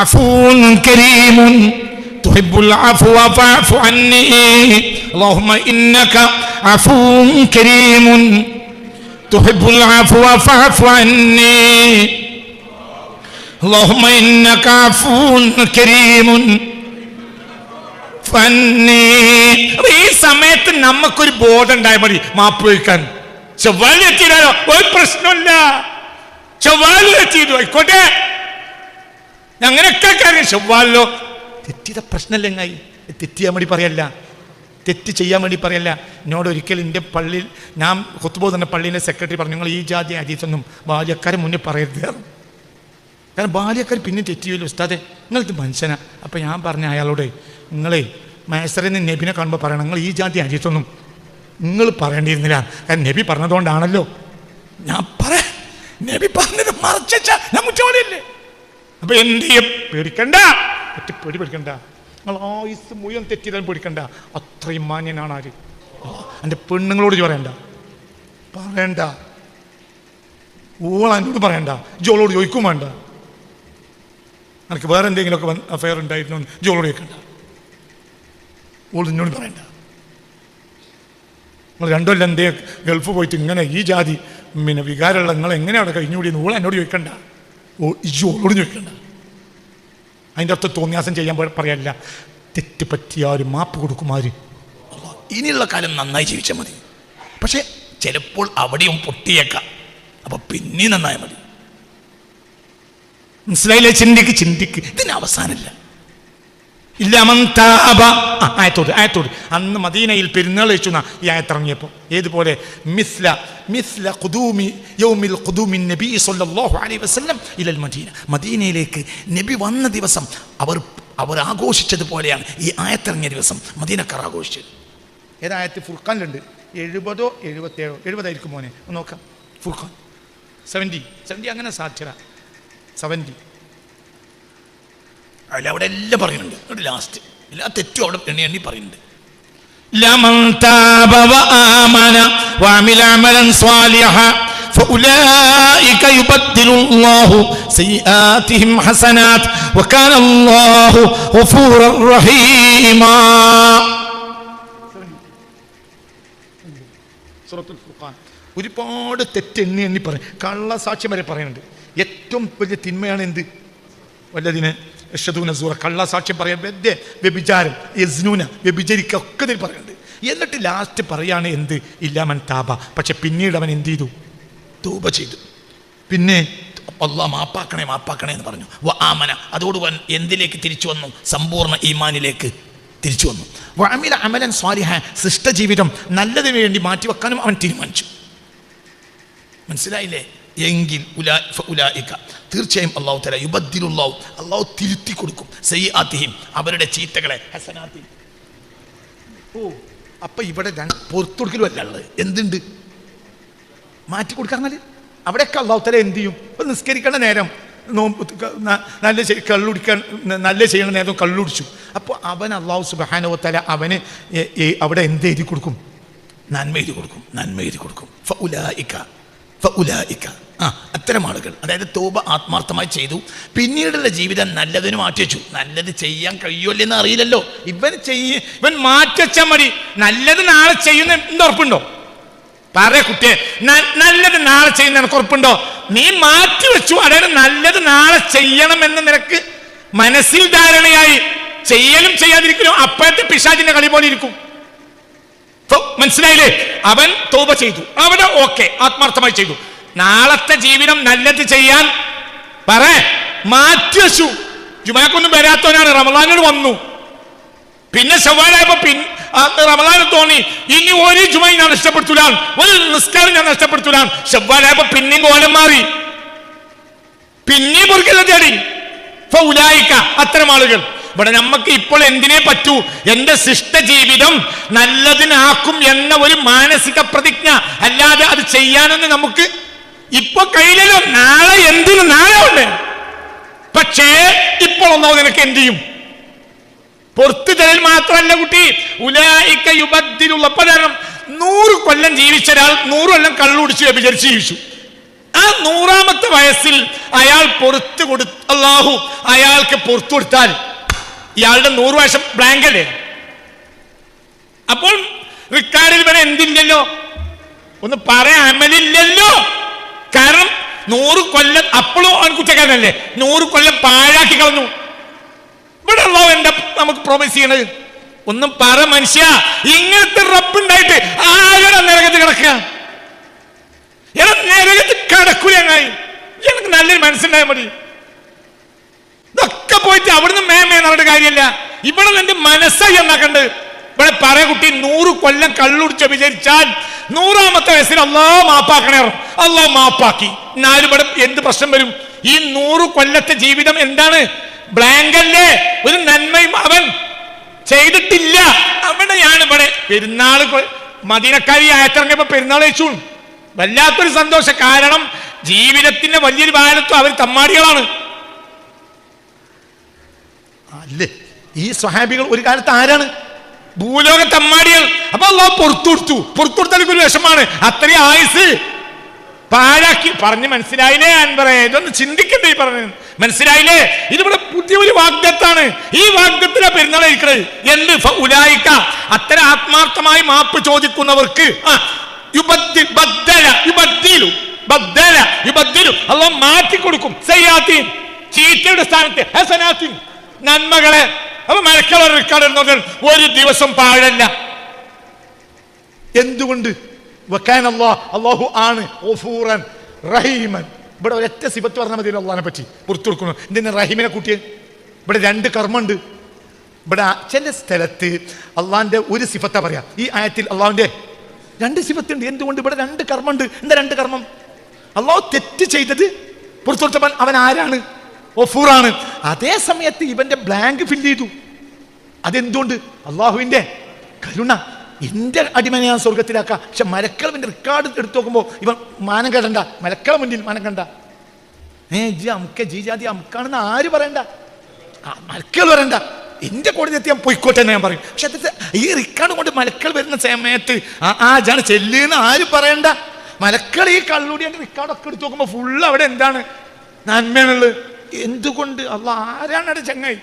S1: അഫൂൻ കരീമുൻ തുഹിബ്ബുൽ അഫ്വ ഫഅഫു അന്നി. അല്ലാഹുമ്മ ഇന്നക അഫൂൻ കരീമുൻ തുഹിബ്ബുൽ അഫ്വ ഫഅഫു അന്നി. അല്ലാഹുമ്മ ഇന്നക അഫൂൻ കരീമുൻ. ഈ സമയത്ത് നമുക്കൊരു ബോധം ഉണ്ടായാൽ മതി മാപ്പ് വയ്ക്കാൻ. ചൊവ്വാല് തെറ്റിയില്ലോ ഒരു പ്രശ്നമില്ല. ചൊവ്വാല് തെറ്റിയതു ആയിക്കോട്ടെ, അങ്ങനെയൊക്കെ കാര്യം. ചൊവ്വാലിലോ തെറ്റിയ പ്രശ്നമില്ലെങ്ങായി. തെറ്റിയാൻ വേണ്ടി പറയല്ല, തെറ്റ് ചെയ്യാൻ വേണ്ടി പറയല്ല. എന്നോട് ഒരിക്കൽ എൻ്റെ പള്ളിയിൽ ഞാൻ ഖുത്ബ തന്നെ പള്ളിയിലെ സെക്രട്ടറി പറഞ്ഞു, നിങ്ങൾ ഈ ജാതി ഹദീസൊന്നും ബാല്യക്കാരെ മുന്നിൽ പറയരുത്. കാരണം ബാല്യക്കാർ പിന്നെ തെറ്റിയല്ലോ ഉസ്താദെ, നിങ്ങളിത് മനുഷ്യനാ. അപ്പം ഞാൻ പറഞ്ഞ അയാളോട്, നിങ്ങളെ മൈസറിൽ നിന്ന് നബിനെ കാണുമ്പോൾ പറയണം, നിങ്ങൾ ഈ ജാതി ഹദീസൊന്നും നിങ്ങൾ പറയേണ്ടിയിരുന്നില്ല. കാരണം നബി പറഞ്ഞതുകൊണ്ടാണല്ലോ. ഞാൻ നബി പറഞ്ഞത് മറച്ച ഞാൻ കുറ്റവാളിയല്ലേ? അപ്പൊ എന്ത് ചെയ്യും? പേടിക്കണ്ട, പേടിക്കണ്ട. നിങ്ങൾ ആയുസ് മുഴുവൻ തെറ്റിയതാൻ പേടിക്കണ്ട. അത്രയും മാന്യനാണ് ആര്? എൻ്റെ പെണ്ണുങ്ങളോട് പറയണ്ട. ഓളെന്നോട് പറയണ്ട, ജോളോട് ചോദിക്കും വേണ്ട. എനിക്ക് വേറെ എന്തെങ്കിലുമൊക്കെ അഫയർ ഉണ്ടായിരുന്നു ജോളോട് ചോദിക്കണ്ട. ഓൾ എന്നോട് പറയണ്ട. നിങ്ങൾ രണ്ടുമല്ല എന്തേ ഗൾഫ് പോയിട്ട് ഇങ്ങനെ ഈ ജാതി വികാരമുള്ള നിങ്ങൾ എങ്ങനെ അവിടെ കഴിഞ്ഞുകൂടിയെന്ന് ഓൾ എന്നോട് ചോദിക്കണ്ട. ഓളോട് ചോദിക്കണ്ട. അതിൻ്റെ അർത്ഥം തോന്നിയാസം ചെയ്യാൻ പറയാനില്ല. തെറ്റ് പറ്റിയാരും മാപ്പ് കൊടുക്കുമാര്. ഇനിയുള്ള കാലം നന്നായി ജീവിച്ചാൽ മതി. പക്ഷെ ചിലപ്പോൾ അവിടെയും പൊട്ടിയേക്കാം. അപ്പൊ പിന്നെ നന്നായാൽ മതി. മനസ്സിലായില്ലേ? ചിന്തിക്ക്. ഇതിന് അവസാനമില്ല. ആയത്തോട് അന്ന് മദീനയിൽ പെരുന്നാൾ വെച്ചു ഈ ആയത്തിറങ്ങിയപ്പോൾ ഏതുപോലെ നബി സല്ലല്ലാഹു അലൈഹി വസല്ലം ഇലൽ മദീന. മദീനയിലേക്ക് നബി വന്ന ദിവസം അവർ ആഘോഷിച്ചതുപോലെയാണ് ഈ ആയത്തിറങ്ങിയ ദിവസം മദീനക്കാർ ആഘോഷിച്ചത്. ഏതായത്ത്? ഫുർഖാനിലുണ്ട്. 70 77 70 മോനെ ഒന്ന് നോക്കാം. ഫുർഖാൻ 70 അങ്ങനെ സാധ്യത 70 അല്ല, അവിടെ എല്ലാം പറയുന്നുണ്ട്. അവിടെ ലാസ്റ്റ് എല്ലാ തെറ്റും അവിടെ എണ്ണി പറയുന്നുണ്ട്. ലമൻ താബ വആമന വഅമില അമലൻ സ്വാലിഹ ഫഉലൈക യുബദ്ദിലുല്ലാഹു സയ്യിആതിഹിം ഹസനാത് വകാന അല്ലാഹു ഗഫൂറർ റഹീമാ. സൂറത്തുൽ ഫുർഖാൻ. ഒരുപാട് തെറ്റ് എണ്ണി പറയും. കള്ളസാക്ഷ്യം വരെ പറയുന്നുണ്ട്. ഏറ്റവും വലിയ തിന്മയാണ് എന്ത്? വല്ലതിനെ കള്ളസാക്ഷ്യം പറയാൻ, വ്യഭിചാരം, യസ്നൂന വ്യഭിചരിക്കുക ഒക്കെ ഇതിൽ പറയുന്നുണ്ട്. എന്നിട്ട് ലാസ്റ്റ് പറയാണ് എന്ത്? ഇല്ലാമൻ താബ. പക്ഷെ പിന്നീട് അവൻ എന്ത് ചെയ്തു? തൗബ ചെയ്തു. പിന്നെ അല്ലാഹ് മാപ്പാക്കണേ മാപ്പാക്കണേ എന്ന് പറഞ്ഞു. ആമന, അതോടുകൂടി എന്തിലേക്ക് തിരിച്ചു വന്നു? സമ്പൂർണ്ണ ഈമാനിലേക്ക് തിരിച്ചു വന്നു. വഅമില അമലൻ സ്വാലിഹ, സൃഷ്ടജീവിതം നല്ലതിനു വേണ്ടി മാറ്റിവെക്കാനും അവൻ തീരുമാനിച്ചു. മനസ്സിലായില്ലേ? എങ്കിൽ ഉലായിക, തീർച്ചയായും അല്ലാഹു തആല യുബദ്ദിലുല്ലാഹു, അല്ലാഹു തിരുത്തി കൊടുക്കും, സയ്യിആതിഹിം, അവരുടെ ചീത്തകളെ, ഹസനാതി. ഓ, അപ്പൊ ഇവിടെ പുറത്തു കൊടുക്കലും അല്ല ഉള്ളത്, എന്തുണ്ട്? മാറ്റി കൊടുക്കാറുണ്ട്. അവിടെയൊക്കെ അല്ലാഹു തആല എന്ത് ചെയ്യും? ഇപ്പം നിസ്കരിക്കേണ്ട നേരം നല്ല കള്ളുടിക്കാൻ നല്ല ചെയ്യണ നേരം കള്ളുടിച്ചു. അപ്പോൾ അവൻ അല്ലാഹു സുബ്ഹാനഹു വ തആല അവന് അവിടെ എന്ത് എഴുതി കൊടുക്കും? നന്മ എഴുതി കൊടുക്കും, നന്മ എഴുതി കൊടുക്കും. ഫഉലായിക, അത്തരം ആളുകൾ, അതായത് തൗബ ആത്മാർത്ഥമായി ചെയ്തു, പിന്നീടുള്ള ജീവിതം നല്ലതിന് മാറ്റിവെച്ചു. നല്ലത് ചെയ്യാൻ കഴിയുമല്ലെന്ന് അറിയില്ലല്ലോ, ഇവൻ മാറ്റിവെച്ചാൽ മതി. നല്ലത് നാളെ ചെയ്യുന്ന എന്തുറപ്പുണ്ടോ? പറയ കുട്ടിയെ, നല്ലത് നാളെ ചെയ്യുന്ന നിനക്ക് ഉറപ്പുണ്ടോ? നീ മാറ്റിവെച്ചു, അതായത് നല്ലത് നാളെ ചെയ്യണമെന്ന് നിനക്ക് മനസ്സിൽ ധാരണയായി, ചെയ്യലും ചെയ്യാതിരിക്കലും അപ്പോഴത്തെ പിശാചിന്റെ കളി പോലെ ഇരിക്കും. മനസ്സിലായില്ലേ? അവൻ തൗബ ചെയ്തു, അവിടെ ഓക്കെ, ആത്മാർത്ഥമായി ചെയ്തു. നാളത്തെ ജീവിതം നല്ലത് ചെയ്യാൻ മാറ്റിവെച്ചു. ജുമാക്കൊന്നും വരാത്തവനാണ്, റമളാനിൽ വന്നു. പിന്നെ ശവ്വാലായപ്പോ റമളാൻ തോന്നി ഇനി ഒരു ജുമ ഞാൻ നഷ്ടപ്പെടുത്തൂല, ഒരു നിസ്കാരം ഞാൻ നഷ്ടപ്പെടുത്തൂല. ശവ്വാലായപ്പോ പിന്നെയും കോലം മാറി, പിന്നെയും പൊറുക്കല്ല തേടി. ഫൗലായിക, അത്തരം ആളുകൾ. ഇവിടെ നമുക്ക് ഇപ്പോൾ എന്തിനേ പറ്റൂ? എന്റെ ശിഷ്ടജീവിതം നല്ലതിനാക്കും എന്ന ഒരു മാനസിക പ്രതിജ്ഞ, അല്ലാതെ അത് ചെയ്യാനൊന്നും നമുക്ക് ഇപ്പൊ കഴിയില്ലല്ലോ. നാളെ എന്തിനു നാളെ ഉണ്ട്. പക്ഷേ ഇപ്പോൾ ഒന്നോ നിനക്ക് എന്ത് ചെയ്യും? പുറത്തു തരൽ മാത്രമല്ല കുട്ടി, ഉലായിക യുബദ്ദിലുള്ള പകരം 100 കൊല്ലം ജീവിച്ച ഒരാൾ 100 കൊല്ലം കള്ളുടിച്ച് വ്യഭിചരിച്ച് ജീവിച്ചു. ആ 100ാമത്തെ വയസ്സിൽ അയാൾ പുറത്തു കൊടുത്ത് അല്ലാഹു അയാൾക്ക് പുറത്തു കൊടുത്താൽ ഇയാളുടെ 100 വയസ്സ് ബ്ലാങ്ക് അല്ലേ? അപ്പോൾ റിക്കാർഡിൽ വരെ എന്തില്ലല്ലോ, ഒന്ന് പറയാൻ അമലില്ലല്ലോ. കാരണം 100 കൊല്ലം അപ്പോഴും അവൻ കുറ്റക്കാരനല്ലേ, 100 കൊല്ലം പാഴാക്കി കളഞ്ഞു. ഇവിടെ അല്ലാഹു എന്താ നമുക്ക് പ്രോമിസ് ചെയ്യണത്? ഒന്നും പറ മനുഷ്യ, ഇങ്ങനത്തെ റബ്ബുണ്ടായിട്ട് ആരുടെ നരകത്തിൽ കിടക്കുക? നരകത്തിൽ കിടക്കൂലങ്ങായി. എനിക്ക് നല്ലൊരു മനസ്സുണ്ടായാൽ മതി. ഇതൊക്കെ പോയിട്ട് അവിടുന്ന് മേമേ നടന്ന കാര്യമല്ല. ഇവിടെ എന്റെ മനസ്സായി എന്നാക്കണ്ട്. ഇവിടെ പറ കുട്ടി, 100 കൊല്ലം കള്ളുടിച്ച വിചാരിച്ചാൽ 100ാമത്തെ വയസ്സിൽ അല്ലാഹു മാപ്പാക്കണേ. അല്ലാഹു മാപ്പാക്കി. എന്നാലും ഇവിടെ എന്ത് പ്രശ്നം വരും? ഈ 100 കൊല്ലത്തെ ജീവിതം എന്താണ്? ബ്ലാങ്കല്ലേ, ഒരു നന്മയും അവൻ ചെയ്തിട്ടില്ല. അവിടെയാണ് ഇവിടെ പെരുന്നാൾ. മദീനക്കാരി ആയത്തിറങ്ങിയപ്പോ പെരുന്നാൾ കഴിച്ചു. വല്ലാത്തൊരു സന്തോഷം. കാരണം ജീവിതത്തിന്റെ വലിയൊരു ഭാഗത്തും അവർ തമ്മാടികളാണ് അല്ലേ? ഈ സ്വഹാബികൾ ഒരു കാലത്ത് ആരാണ്? ഭൂലോക തമ്മാടികൾ. അപ്പൊ അല്ലാഹു പുറത്തു കൊടുത്താൽ ഒരു വിഷമാണ്. അത്രയും ആയുസ് പാഴാക്കി. പറഞ്ഞ് മനസ്സിലായില്ലേ അൻവറേ? ഇതൊന്ന് ചിന്തിക്കണ്ടേ ഈ പറഞ്ഞത്? മനസ്സിലായില്ലേ? ഇതിവിടെ പുതിയൊരു വാഗ്ദത്താണ്. ഈ വാഗ്ദത്തിലെ പെരുന്നാൾ ഇരിക്കുന്നത് എന്ത്? ഉലായിക, അത്തരം ആത്മാർത്ഥമായി മാപ്പ് ചോദിക്കുന്നവർക്ക് അല്ലാഹു മാറ്റി കൊടുക്കും. സയ്യാത്തിൻ, ചീത്തയുടെ സ്ഥാനത്ത് ഹസനാത്തിൻ, നന്മകളെ. അപ്പൊ മലക്കളർ റിക്കാർഡ് എന്നത് ഒരു ദിവസം പാഴല്ല. എന്തുകൊണ്ട്? അല്ലാഹു ആണ് ഗഫൂറൻ റഹീമൻ. ഇവിടെ ഒരൊറ്റ സിഫത്ത് പറഞ്ഞാൽ മതി അള്ളാഹിനെ പറ്റി പുറത്തു കൊടുക്കുന്നു. എന്തിനാ റഹീമിനെ കൂട്ടിയത്? ഇവിടെ 2 കർമ്മമുണ്ട്. ഇവിടെ ചില സ്ഥലത്ത് അള്ളാഹിന്റെ ഒരു സിഫത്താ പറയാ. ഈ ആയത്തിൽ അള്ളാഹുവിന്റെ 2 സിഫത്തുണ്ട്. എന്തുകൊണ്ട്? ഇവിടെ 2 കർമ്മമുണ്ട്. എന്താ 2 കർമ്മം? അള്ളാഹു തെറ്റ് ചെയ്തത് പുറത്തു കൊടുത്തപ്പോൾ അവൻ ആരാണ്? ഗഫൂറാണ്. അതേ സമയത്ത് ഇവന്റെ ബ്ലാങ്ക് ഫില്ല് ചെയ്തു. അതെന്തുകൊണ്ട്? അള്ളാഹുവിന്റെ കരുണ. എന്റെ അടിമനെ ഞാൻ സ്വർഗത്തിലാക്കാം. പക്ഷെ മലക്കളവിന്റെ റെക്കോർഡ് എടുത്തു നോക്കുമ്പോൾ ഇവൻ മാനം കണ്ടണ്ട. മലക്കള മുന്നിൽ മാനം കണ്ട ജീജാതി അമുക്കാണെന്ന് ആര് പറയണ്ട, മലക്കൾ പറയണ്ട. എന്റെ കോടതി എത്തി ഞാൻ പൊയ്ക്കോട്ടെ എന്ന് ഞാൻ പറയും. പക്ഷെ ഈ റിക്കാർഡ് കൊണ്ട് മലക്കൾ വരുന്ന സമയത്ത് ജാണ് ചെല്ലുന്ന ആര് പറയണ്ട. മലക്കൾ ഈ കള്ളുടിയുടെ റിക്കാർഡൊക്കെ എടുത്ത് നോക്കുമ്പോൾ ഫുള്ള് അവിടെ എന്താണ്? നന്മയാണുള്ളത്. എന്തുകൊണ്ട്? അള്ളാഹ് ആരാണ് അവിടെ ചങ്ങായി?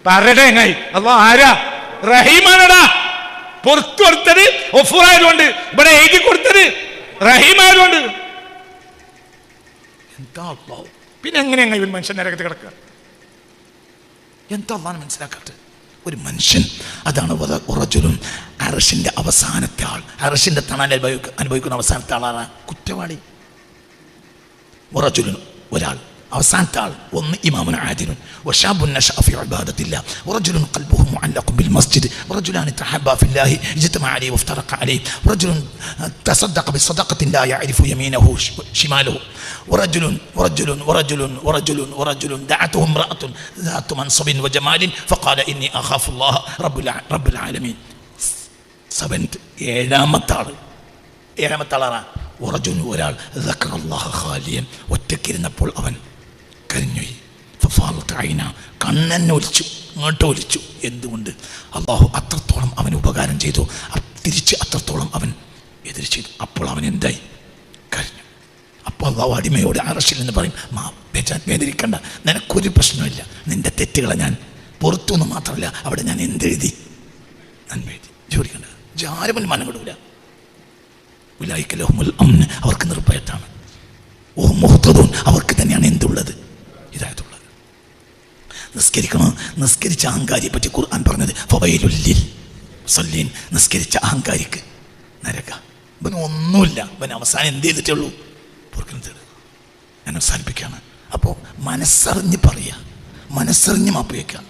S1: പറയട്ടെ ചങ്ങായി, അള്ളാഹ് ആരാ? റഹീമാനടാ. പുറത്തു കൊടുത്തത് ഗഫൂറായതുകൊണ്ട്, ഇവിടെ എഴുതി കൊടുത്തത് റഹീമായതുകൊണ്ട്. എന്താ അള്ളാഹു? പിന്നെ എങ്ങനെയാണ് ഇവൻ മനുഷ്യൻ നരകത്ത് കിടക്കുക? എന്താ അള്ളാഹ് മനസ്സിലാക്കാത്ത ഒരു മനുഷ്യൻ? അതാണ് ഉറജുലും അർശിന്റെ അവസാനത്തെ ആൾ, അർശിന്റെ തണൽ അനുഭവിക്കുന്ന അവസാനത്തെ ആളാണ് കുറ്റവാളി. ഉറജുലും
S2: ഒരാൾ, അവസാനത്തെ ആൾ ഒന്ന് ഇമാമുൻ ആദിലുൻ വശാബുൻ നശഅ ഫി ഇബാദത്തില്ലാ വറജുലുൻ ഖൽബുഹു മുഅല്ലഖുൻ ബിൽ മസ്ജിദ് വറജുലാനി തഹബ്ബാ ഫില്ലാഹി ഇജ്തമഅ അലൈഹി വഫ്തറഖ അലൈഹി വറജുലുൻ തസദ്ദഖ ബിസദഖത്തിൻ ലാ യഅരിഫു യമീനഹു ശിമാലഹു വറജുലുൻ ദഅതുഹു ഇംറഅത്തുൻ ذات منصب وجمال فقال إني أخاف الله رب العالمين. ഏഴാമത്തെ ആളാണ് വറജുലുൻ ഒരാൾ ദക്കറല്ലാഹ ഖാലിയൻ ഒറ്റക്കിരുന്നപ്പോൾ അവൻ കരഞ്ഞുപോയി. കണ്ണെന്നെ ഒലിച്ചു, ഇങ്ങോട്ട് ഒലിച്ചു. എന്തുകൊണ്ട്? അള്ളാഹു അത്രത്തോളം അവൻ ഉപകാരം ചെയ്തു, തിരിച്ച് അത്രത്തോളം അവൻ എതിര് ചെയ്തു. അപ്പോൾ അവൻ എന്തായി? കരഞ്ഞു. അപ്പോൾ അള്ളാഹു അടിമയോട് അർശിൽ എന്ന് പറയും, വേദനിക്കണ്ട, നിനക്കൊരു പ്രശ്നമില്ല, നിന്റെ തെറ്റുകളെ ഞാൻ പുറത്തു നിന്ന് മാത്രമല്ല അവിടെ ഞാൻ എന്തെഴുതി, നന്മ എഴുതി. ജോലിക്കണ്ട, ആരും മനം വിടൂല. അവർക്ക് നിർഭയത്താണ്. അവർക്ക് തന്നെയാണ് എന്തുള്ളത്? ഇതായതുള്ളത്. നിസ്കരിക്കണോ? നിസ്കരിച്ച അഹങ്കാരിയെ പറ്റി ഖുർആൻ പറഞ്ഞത് ഫവൈലുല്ലിൽ മുസല്ലീൻ. നിസ്കരിച്ച അഹങ്കാരിക്ക് നരക. ഇവന് ഒന്നുമില്ല, ഇവൻ അവസാനം എന്ത് ചെയ്തിട്ടുള്ളൂ? പൊറുക്കുന്നത്. ഞാൻ അവസാനിപ്പിക്കുകയാണ്. അപ്പോൾ മനസ്സറിഞ്ഞ് പറയുക, മനസ്സറിഞ്ഞ് മാപ്പ് വയ്ക്കുക.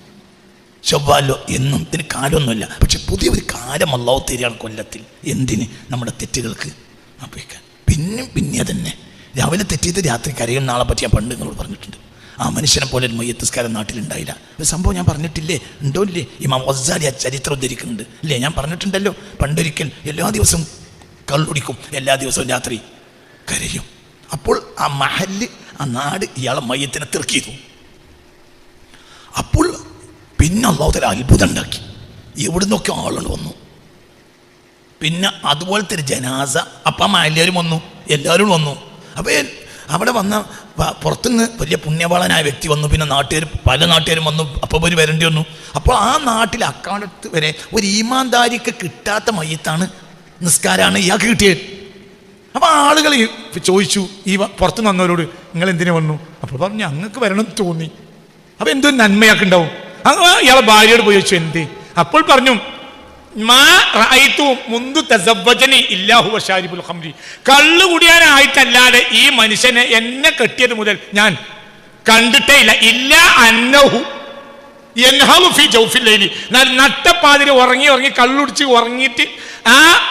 S2: ചൊവ്വാലോ എന്നും ഇതിന് കാലമൊന്നുമില്ല, പക്ഷെ പുതിയൊരു കാലം അല്ലാഹു തരികയാണ് കൊല്ലത്തിൽ. എന്തിന്? നമ്മുടെ തെറ്റുകൾക്ക് മാപ്പ് വയ്ക്കാൻ. പിന്നെ അതന്നെ രാവിലെ തെറ്റിയത് രാത്രി കരയും. നാളെ പറ്റി ഞാൻ പണ്ട് നിങ്ങളോട് പറഞ്ഞിട്ടുണ്ട്. ആ മനുഷ്യനെ പോലെ ഒരു മയ്യത്തുസ്കാരം നാട്ടിലുണ്ടായില്ല. ഒരു സംഭവം ഞാൻ പറഞ്ഞിട്ടില്ലേ? ഉണ്ടോ ഇല്ലേ? ഇമാം ഗസാലി ആ ചരിത്രം ഉദ്ധരിക്കുന്നുണ്ട് ഇല്ലേ? ഞാൻ പറഞ്ഞിട്ടുണ്ടല്ലോ പണ്ടൊരിക്കൽ. എല്ലാ ദിവസവും കള്ളുടിക്കും, എല്ലാ ദിവസവും രാത്രി കരയും. അപ്പോൾ ആ മഹല്ല്, ആ നാട് ഇയാളെ മയ്യത്തിനെ തിർക്കിയതു. അപ്പോൾ പിന്നെ അല്ലാഹു തആല അത്ഭുതം ഉണ്ടാക്കി. എവിടുന്നൊക്കെ ആളുകൾ വന്നു. പിന്നെ അതുപോലത്തെ ഒരു ജനാസ. അപ്പം എല്ലാവരും വന്നു, എല്ലാവരും വന്നു. അപ്പോൾ അവിടെ വന്ന പുറത്തുനിന്ന് വലിയ പുണ്യവാളനായ വ്യക്തി വന്നു. പിന്നെ പല നാട്ടുകാരും വന്നു. അപ്പോൾ ഒരു വരേണ്ടി വന്നു. അപ്പോൾ ആ നാട്ടിൽ അക്കാലത്ത് വരെ ഒരു ഈമാൻദാരിക്ക് കിട്ടാത്ത മയ്യത്താണ്, നിസ്കാരമാണ് ഇയാൾക്ക് കിട്ടിയത്. അപ്പോൾ ആളുകൾ ചോദിച്ചു ഈ പുറത്തുനിന്ന് വന്നവരോട്, നിങ്ങൾ എന്തിനു വന്നു? അപ്പോൾ പറഞ്ഞു ഞങ്ങൾക്ക് വരണം തോന്നി. അപ്പോൾ എന്തൊരു നന്മയാക്കി ഉണ്ടാവും. ഇയാളെ ഭാര്യയോട് പോയി ചോദിച്ചു എന്ത്? അപ്പോൾ പറഞ്ഞു കള്ളു കുടിയാനായിട്ടല്ലാതെ ഈ മനുഷ്യനെ എന്നെ കെട്ടിയത് മുതൽ ഞാൻ കണ്ടിട്ടേ ഇല്ല. ഇല്ല അന്നഹു നട്ടപ്പാതിരി ഉറങ്ങി കള്ളുടിച്ച് ഉറങ്ങിയിട്ട്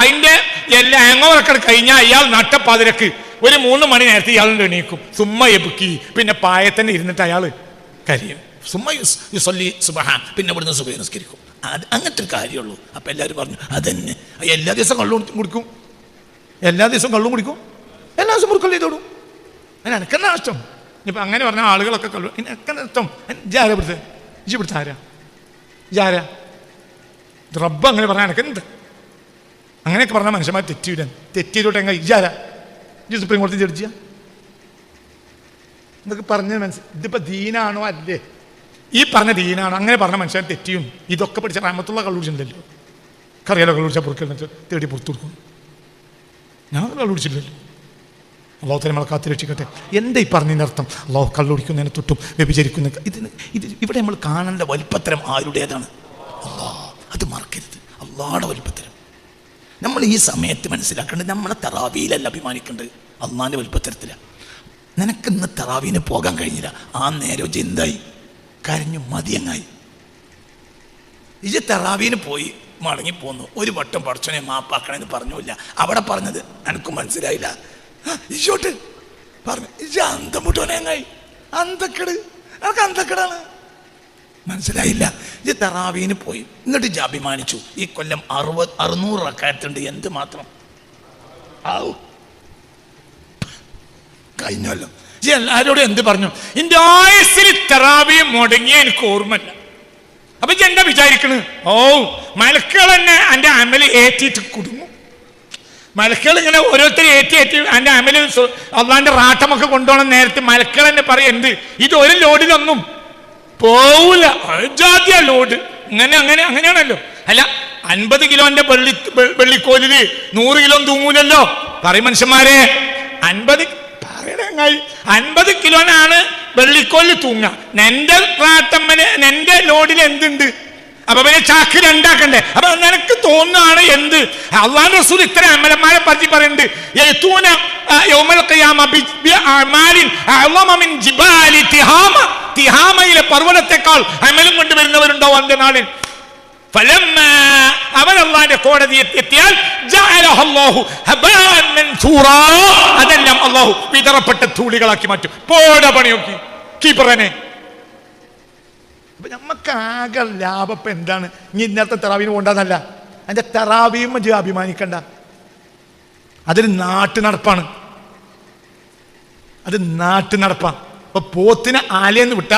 S2: അതിന്റെ എല്ലാ ഹാങ്ങോവറൊക്കെ കഴിഞ്ഞാൽ ഇയാൾ നട്ടപ്പാതിരക്ക് ഒരു 3 മണി നേരത്തെ ഇയാളുടെ എണീക്കും. സുമ്മ എബുക്കി, പിന്നെ പായത്തന്നെ ഇരുന്നിട്ട് അയാൾ കരയും. സുമ്മ യുസല്ലി സുബ്ഹാൻ, പിന്നെ ഇവിടുന്ന് സുബഹി നിസ്കരിക്കും. അങ്ങനത്തെ ഒരു കാര്യമുള്ളൂ. അപ്പം എല്ലാവരും പറഞ്ഞു അതന്നെ. എല്ലാ ദിവസവും കള്ളും കുടിക്കും, എല്ലാ ദിവസവും കള്ളും കുടിക്കും, എല്ലാ ദിവസവും മുറുക്കല്ല് ചെയ്തോടും. അതിന് എനിക്കെന്നാ നഷ്ടം? ഇപ്പം അങ്ങനെ പറഞ്ഞ ആളുകളൊക്കെ കള്ളു. എനിക്ക് നഷ്ടം. ജാര പിടുത്ത് ഇജ് പിടുത്ത ആരാ? ജാര റബ്ബ് അങ്ങനെ പറഞ്ഞാൽ എനിക്കെന്ത്? അങ്ങനെയൊക്കെ പറഞ്ഞാൽ മനുഷ്യന്മാർ തെറ്റിയിട്ടോട്ടെ എങ്ങനെ ഇജാര ഇജ് സുപ്രീം കോടതി ജഡ്ജിയാ? ഇതൊക്കെ പറഞ്ഞ് ഇതിപ്പോൾ ദീനാണോ അല്ലേ? ഈ പറഞ്ഞ ദീനാണോ? അങ്ങനെ പറഞ്ഞ മനുഷ്യൻ തെറ്റിയും. ഇതൊക്കെ പഠിച്ച റഹ്മത്തുള്ള കള്ളുടിച്ചിട്ടുണ്ടല്ലോ. കറിയാലോ കള്ളുടിച്ചാൽ പൊറുക്കൽ തേടി പുറത്തു കൊടുക്കും. ഞാൻ കള്ളുടിച്ചില്ലല്ലോ. അള്ളാഹു തആല നമ്മളെ കാത്തിരക്ഷിക്കട്ടെ. എന്താ ഈ പറഞ്ഞതിൻ്റെ അർത്ഥം? അള്ളാഹു കള്ളുടിക്കുന്നതിനെ തൊട്ടും വ്യഭിചരിക്കുന്ന ഇവിടെ നമ്മൾ കാണേണ്ട വലിപ്പത്തരം ആരുടേതാണ്? അള്ളാഹ്. അത് മറക്കരുത്. അള്ളാഹുടെ വലിപ്പത്തരം നമ്മൾ ഈ സമയത്ത് മനസ്സിലാക്കേണ്ടത്. നമ്മളെ തറാവിയിലല്ല അഭിമാനിക്കേണ്ടത്, അള്ളാഹിൻ്റെ വലിപ്പത്തരത്തിലാണ്. നിനക്കിന്ന് തറാവീന് പോകാൻ കഴിഞ്ഞില്ല. ആ നേരം എന്തായി? കരഞ്ഞു മതിയങ്ങായി. ഇജ് തറാവീന് പോയി മടങ്ങിപ്പോന്നു. ഒരു വട്ടം പടച്ചോനെ മാപ്പാക്കണമെന്ന് പറഞ്ഞില്ല. അവിടെ പറഞ്ഞത് എനിക്കും മനസ്സിലായില്ല. ഇജോട്ട് പറഞ്ഞു ഇജ അന്തം മുട്ടോനെങ്ങായി. അന്തക്കെട്, എനിക്ക് അന്തക്കെടാണ്. മനസ്സിലായില്ല. ഇജ് തറാവീന് പോയി, എന്നിട്ട് ഇജ് അഭിമാനിച്ചു ഈ കൊല്ലം 600 റക്അത്തുണ്ട്. എന്ത് മാത്രം ആവും കഴിഞ്ഞല്ലോ. എല്ലാവരോടും എന്ത് പറഞ്ഞു? എൻ്റെ ആയുസ്സിൽ തറാവി മുടങ്ങിയ എനിക്ക് ഓർമ്മയില്ല. അപ്പൊ എന്താ വിചാരിക്കണ്? മലക്കുകൾ തന്നെ എൻ്റെ അമല് ഏറ്റിട്ട് കുടുങ്ങും. മലക്കുകൾ ഇങ്ങനെ ഓരോരുത്തരും ഏറ്റി എൻ്റെ അമല് അള്ളാന്റെ റാട്ടമൊക്കെ കൊണ്ടുപോകണം. നേരത്തെ മലക്കുകൾ തന്നെ പറയും എന്ത് ഇത് ഒരു ലോഡിലൊന്നും പോവില്ല, ജാതിയ ലോഡ്. അങ്ങനെയാണല്ലോ. അല്ല 50 കിലോന്റെ വെള്ളിക്കോലില് 100 കിലോ തൂങ്ങൂലല്ലോ. പറയും മനുഷ്യന്മാരെ, 50 കിലോനാണ് വെള്ളിക്കോലിൽ തൂങ്ങ. നിന്റെ റാട്ടമ്മന് നിന്റെ ലോഡിൽ എന്തുണ്ട്? അപ്പൊ പിന്നെ ചാക്ക് രണ്ടാക്കണ്ടേ? അപ്പൊ നിനക്ക് തോന്നുകയാണ് എന്ത്? അള്ളാഹു റസൂൽ ഇത്ര അമലന്മാരെ പറ്റി പറയുന്നുണ്ട്.
S1: യൗമൽ ഖിയാമ ബിഅഅമാലിൻ അഅളമ മിൻ ജിബാലി തിഹാമ, തിഹാമയിലെ പർവ്വതത്തെക്കാൾ അമലും കൊണ്ട് വരുന്നവരുണ്ടാവും അന്ത്യനാളിൽ. ഫലമ്മാ അവൻ അല്ലാഹുവിന്റെ കോടതി എത്തിയാൽ ജഅലഹു അല്ലാഹു ഹബാഅൻ മൻസൂറാ, അതെല്ലാം അല്ലാഹു വിതറപ്പെട്ട ധൂളികളാക്കി മാറ്റും. പോടാ പണി നോക്കി കീപ്പറനെ.
S2: അപ്പൊ നമുക്ക് ആകെ ലാഭം ഇപ്പൊ എന്താണ്? ഇനി ഇന്നത്തെ തറാവീന് പോകണ്ടെന്നല്ല, അതിന്റെ തറാവീമ അഭിമാനിക്കണ്ട. അതൊരു നാട്ടു നടപ്പാണ്, അത് നാട്ടു നടപ്പാണ്. അപ്പൊ പോത്തിനെ ആലയെന്ന് വിട്ട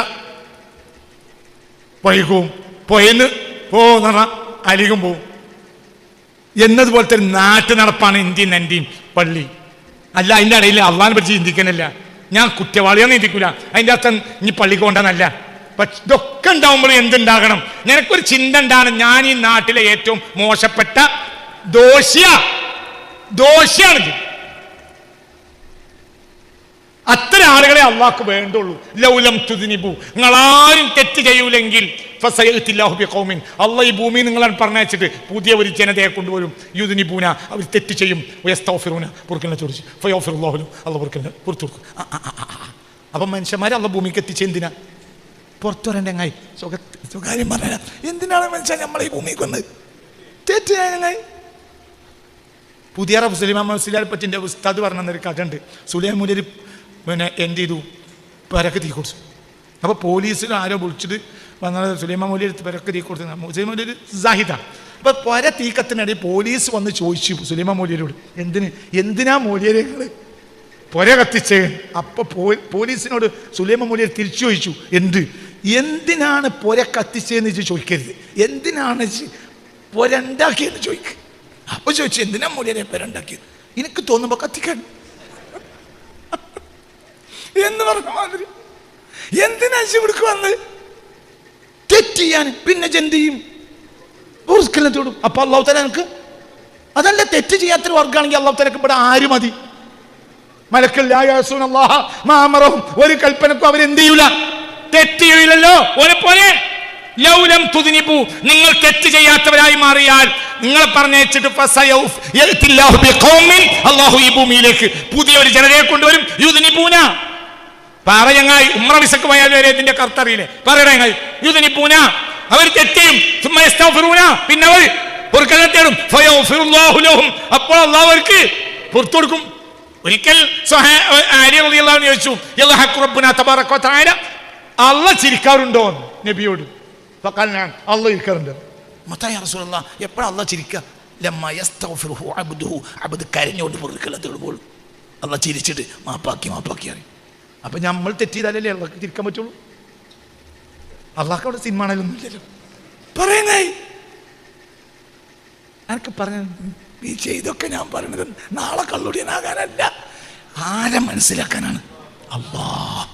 S2: വൈകും, പോയെന്ന് പോന്ന അലികും പോവും എന്നതുപോലത്തെ ഒരു നാട്ടു നടപ്പാണ് ഇന്ത്യൻ നന്റിയും പള്ളി. അല്ല അതിൻ്റെ ഇടയിൽ അള്ളാഹിനെ പറ്റി ചിന്തിക്കാനല്ല, ഞാൻ കുറ്റവാളിയാന്ന് ചിന്തിക്കൂല. അതിൻ്റെ അർത്ഥം ഇനി പള്ളിക്ക് കൊണ്ടെന്നല്ല. പക്ഷെ ഇതൊക്കെ ഉണ്ടാവുമ്പോൾ എന്തുണ്ടാകണം? നിനക്കൊരു ചിന്ത ഉണ്ടാകണം, ഞാൻ ഈ നാട്ടിലെ ഏറ്റവും മോശപ്പെട്ട ദോഷിയാണ്. അത്തരം ആളുകളെ അള്ളാഹ്ക്ക് വേണ്ടുള്ളൂ. ലൗലം തുദ്നിബു, നിങ്ങളാരും തെറ്റ് ചെയ്യൂലെങ്കിൽ ഫസയഅ്തില്ലാഹു ബിഖൗമിൻ, അള്ളാഹ് ഈ ഭൂമി നിങ്ങളെ പറഞ്ഞയച്ചിട്ട് പുതിയ ഒരു ജനതയെ കൊണ്ടുവരും. യുദ്നിബൂന, അവർ തെറ്റ് ചെയ്യും. വയസ്തഗ്ഫിറൂന, പൊറുക്കലിനെ ചോദിച്ചു. ഫയഗ്ഫിറുല്ലാഹു ലഹും, അള്ളാഹ് പൊറുക്കലിനെ പുറത്തു കൊടുക്കും. അപ്പം മനുഷ്യന്മാരെ അള്ളാഹ് ഭൂമിക്ക് എത്തിച്ച് എന്തിനാ? പുറത്തു വരേണ്ട ചങ്ങായി, സ്വകാര്യം പറഞ്ഞ എന്തിനാണ് മനുഷ്യൻ നമ്മളെ ഈ ഭൂമിക്ക് വന്നത്? തെറ്റ് ചങ്ങായി. പുതിയ സുലൈമാൻ മുസ്ലിയാരെ പറ്റി എൻ്റെ ഉസ്താദ് പറഞ്ഞൊരു കഥ ഉണ്ട്. സുലൈമാൻ മൂലര് പിന്നെ എന്ത് ചെയ്തു? പെരക്ക് തീ കൊടുത്തു. അപ്പോൾ പോലീസിൽ ആരോ വിളിച്ചിട്ട് വന്നത് സുലൈമാൻ മൂലര് പെരക്ക് തീ കൊടുത്തു. സുലൈമാൻ മൂലര് സാഹിദ. അപ്പോൾ പുര തീക്കത്തിനിടയിൽ പോലീസ് വന്ന് ചോദിച്ചു സുലൈമാൻ മൂലരോട്, എന്തിനാ മൂലയരങ്ങൾ പുര കത്തിച്ചേ? അപ്പോൾ പോലീസിനോട് സുലൈമാൻ മൂലര് തിരിച്ചു ചോദിച്ചു, എന്തിനാണ് പുര കത്തിച്ചതെന്ന് ചോദിക്കരുത്, എന്തിനാണ് പുര ഉണ്ടാക്കിയെന്ന് ചോദിക്കുക. അപ്പൊ ചോദിച്ചു, എന്തിനാ മൂലരെ പുരണ്ടാക്കിയത്? എനിക്ക് തോന്നുമ്പോ കത്തിക്കാൻ എന്ന് പറഞ്ഞ മാതിരി. എന്തിനാ ഇവിടേക്ക് വന്ന് തെറ്റ് ചെയ്യാൻ? പിന്നെ എന്ത് ചെയ്യും? ോടും. അപ്പൊ അള്ളാഹു തആല എനിക്ക് അതല്ല, തെറ്റ് ചെയ്യാത്തൊരു വർഗ്ഗമാണെങ്കിൽ അള്ളാഹു തആലക്ക് ഇവിടെ ആര് മതി? ഒരു കൽപ്പനക്കും അവരെന്ത് ചെയ്യൂല, തെറ്റ് ചെയ്യൂലല്ലോ. ഓനെപ്പോലെ ലൗലം തുദ്നിബു, നിങ്ങൾ തെറ്റ് ചെയ്യാത്തവരായി മാറിയാൽ നിങ്ങളെ പറഞ്ഞയച്ചിട്ട് അല്ലാഹു ഈ ഭൂമിയിലേക്ക് പുതിയൊരു ജനതയെ കൊണ്ടുവരും. യുദ്നിബൂന, പറ ചങ്ങായി, ഉംറ വിസക്ക് പോയാൽ വരെ ഇതിന്റെ കർത്തറിയില്ലേ? പറയണ ചങ്ങായി, യുദ്നിബൂന, അവർ തെറ്റ് ചെയ്യും. പിന്നെ അവർ പൊറുക്കലിനെ തേടും. ഫയഗ്ഫിറുല്ലാഹു ലഹും, അപ്പോൾ അള്ളാഹു അവർക്ക് പുറത്തു കൊടുക്കും. ഒരിക്കൽ അലി റളിയല്ലാഹു അൻഹു ചോദിച്ചു, യൽഹഖു റബ്ബുനാ തബാറക വ തആല, അള്ളാഹ് ചിരിക്കാറുണ്ടോ നബിയോട്? അള്ളാഹ് ഇരിക്കാറുണ്ട്. മത്തായി റസൂലുള്ളാഹ്, എപ്പോഴാണ് അള്ളാഹ് ചിരിക്കുക? ലമ്മാ യസ്തഗ്ഫിറുഹു അബ്ദുഹു, അബ്ദ് കരഞ്ഞോണ്ട് പൊറുക്കലിനെ തേടുമ്പോൾ അള്ളാഹ് ചിരിച്ചിട്ട് മാപ്പാക്കി അറിയും. അപ്പൊ നമ്മൾ തെറ്റ് ചെയ്താലല്ലേ അള്ളാഹ്ക്ക് ചിരിക്കാൻ പറ്റുള്ളൂ. അള്ളാഹ്ക്ക് അവിടെ സിനിമാണേലൊന്നും ഇല്ലല്ലോ. പറയുന്നേ എനിക്ക് പറഞ്ഞ ഈ ചെയ്തൊക്കെ ഞാൻ പറയുന്നത് നാളെ കള്ളുടിയനാകാനല്ല, ആരെ മനസ്സിലാക്കാനാണ്. അല്ലാഹ്